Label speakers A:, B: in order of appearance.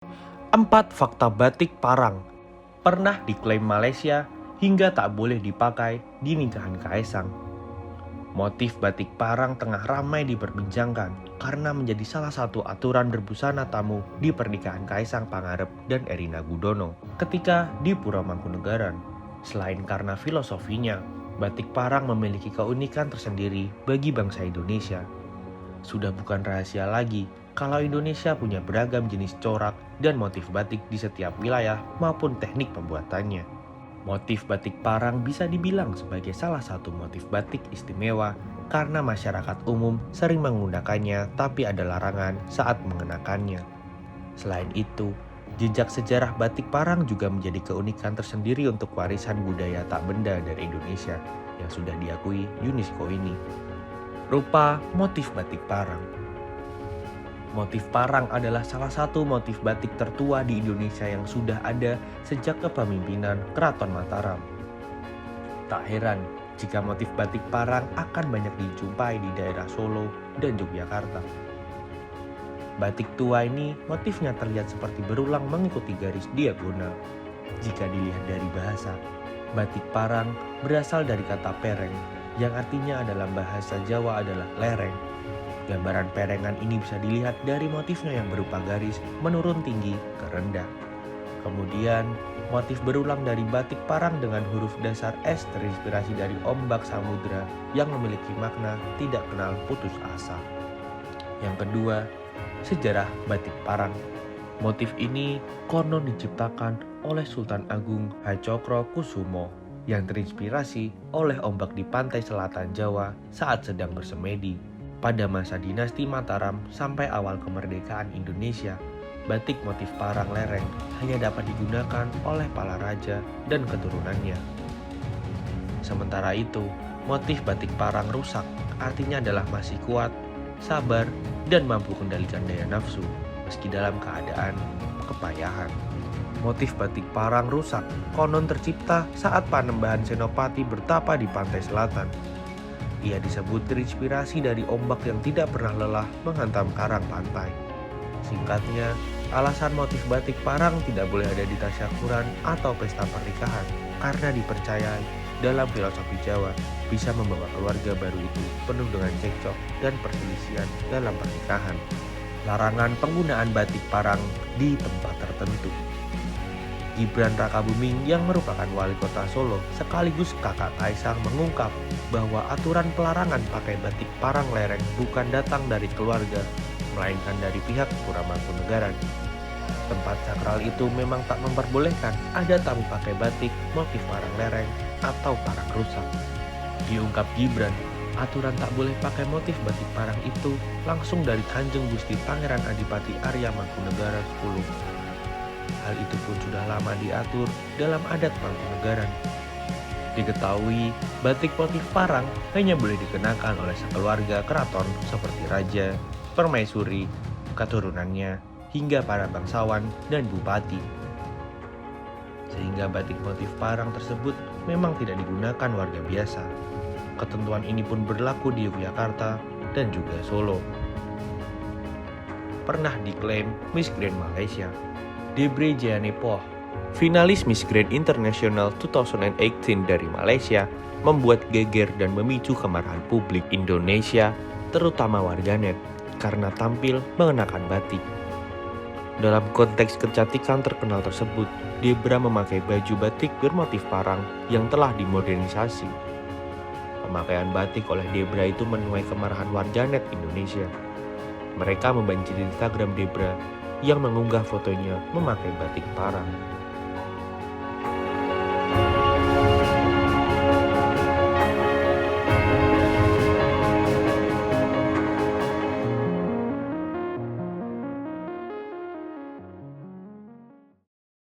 A: 4 fakta batik parang. Pernah diklaim Malaysia hingga tak boleh dipakai di nikahan Kaisang. Motif batik parang tengah ramai diperbincangkan karena menjadi salah satu aturan berbusana tamu di pernikahan Kaisang Pangarep dan Erina Gudono ketika di Pura Mangkunegaran. Selain karena filosofinya, batik parang memiliki keunikan tersendiri bagi bangsa Indonesia. Sudah bukan rahasia lagi kalau Indonesia punya beragam jenis corak dan motif batik di setiap wilayah maupun teknik pembuatannya. Motif batik parang bisa dibilang sebagai salah satu motif batik istimewa karena masyarakat umum sering menggunakannya tapi ada larangan saat mengenakannya. Selain itu, jejak sejarah batik parang juga menjadi keunikan tersendiri untuk warisan budaya tak benda dari Indonesia yang sudah diakui UNESCO ini. Rupa motif batik parang. Motif parang adalah salah satu motif batik tertua di Indonesia yang sudah ada sejak kepemimpinan Keraton Mataram. Tak heran jika motif batik parang akan banyak dijumpai di daerah Solo dan Yogyakarta. Batik tua ini motifnya terlihat seperti berulang mengikuti garis diagonal. Jika dilihat dari bahasa, batik parang berasal dari kata pereng, yang artinya dalam bahasa Jawa adalah lereng. Gambaran perengan ini bisa dilihat dari motifnya yang berupa garis menurun tinggi ke rendah. Kemudian, motif berulang dari batik parang dengan huruf dasar S terinspirasi dari ombak samudra yang memiliki makna tidak kenal putus asa. Yang kedua, sejarah batik parang. Motif ini konon diciptakan oleh Sultan Agung Hacokrokusumo yang terinspirasi oleh ombak di pantai selatan Jawa saat sedang bersemedi. Pada masa dinasti Mataram sampai awal kemerdekaan Indonesia, batik motif parang lereng hanya dapat digunakan oleh para raja dan keturunannya. Sementara itu, motif batik parang rusak artinya adalah masih kuat, sabar, dan mampu kendalikan daya nafsu meski dalam keadaan kepayahan. Motif batik parang rusak konon tercipta saat Panembahan Senopati bertapa di pantai selatan. Ia disebut terinspirasi dari ombak yang tidak pernah lelah menghantam karang pantai. Singkatnya, alasan motif batik parang tidak boleh ada di tasyakuran atau pesta pernikahan karena dipercayai dalam filosofi Jawa bisa membawa keluarga baru itu penuh dengan cekcok dan perselisihan dalam pernikahan. Larangan penggunaan batik parang di tempat tertentu. Gibran Rakabuming yang merupakan wali kota Solo sekaligus kakak Kaisang mengungkap bahwa aturan pelarangan pakai batik parang lereng bukan datang dari keluarga, melainkan dari pihak Pura Mangkunegaran. Tempat sakral itu memang tak memperbolehkan ada tamu pakai batik motif parang lereng atau parang rusak. Diungkap Gibran, aturan tak boleh pakai motif batik parang itu langsung dari Kanjeng Gusti Pangeran Adipati Arya Mangkunegaran 10. Hal itu pun sudah lama diatur dalam adat Mangkunegaran. Diketahui, batik motif parang hanya boleh dikenakan oleh sekeluarga keraton seperti raja, permaisuri, keturunannya, hingga para bangsawan dan bupati. Sehingga batik motif parang tersebut memang tidak digunakan warga biasa. Ketentuan ini pun berlaku di Yogyakarta dan juga Solo. Pernah diklaim Miss Grand Malaysia. Debre Jeanepoh, finalis Miss Grand International 2018 dari Malaysia, membuat geger dan memicu kemarahan publik Indonesia, terutama warganet, karena tampil mengenakan batik. Dalam konteks kecantikan terkenal tersebut, Debra memakai baju batik bermotif parang yang telah dimodernisasi. Pemakaian batik oleh Debra itu menuai kemarahan warganet Indonesia. Mereka membanjiri Instagram Debra yang mengunggah fotonya memakai batik parang.